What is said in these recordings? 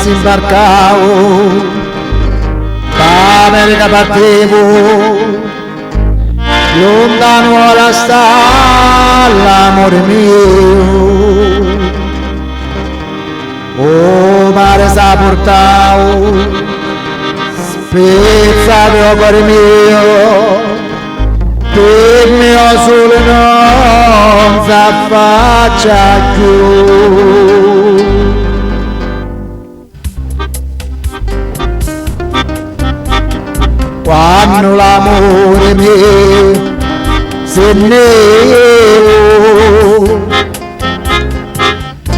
si imbarcavo, l'America partivo, lontano alla stalla, amore mio. Oh, mare sa portavo, spezzato il cuore mio, per mio sole non s'affaccia più. Quando l'amore mio se ne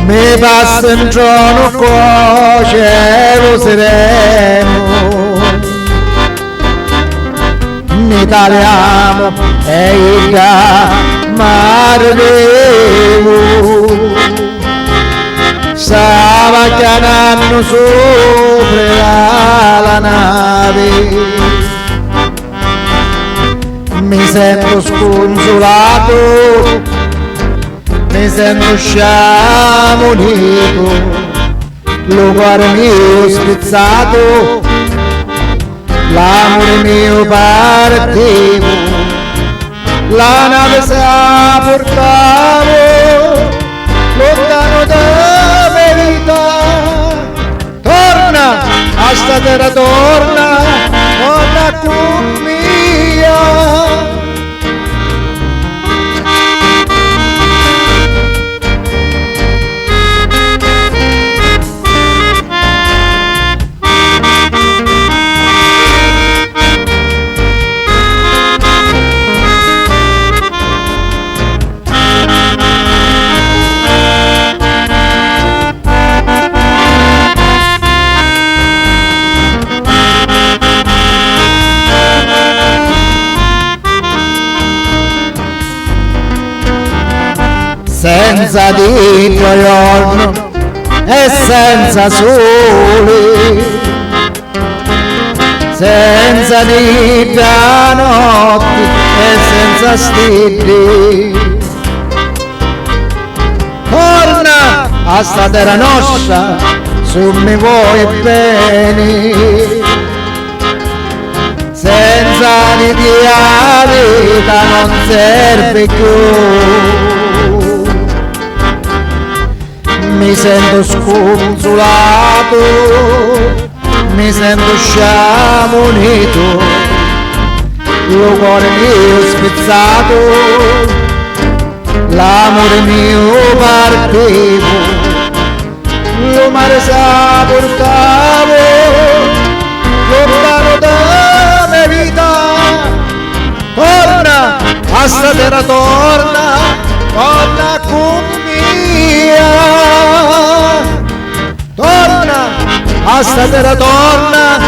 mi passa in trono con cielo sereno, in italiano è il mare stava chiamando sopra la nave. Mi sento sconsolato, mi sento sciamonito, lo cuore mio spezzato, l'amore mio partivo, la nave sa portavo, lontano da me vita, torna, a sta terra torna con mia. Senza di giorno e senza sole, senza di notti e senza stelle, torna a sta terra nostra, su mi vuoi bene, senza di la vita non serve più. Mi sento sconsolato, mi sento sciamonito, il cuore mio spezzato, l'amore mio partivo, lo mare sa portavo, lontano da me vita, torna, a sta terra torna con mia. Torna, a sta terra torna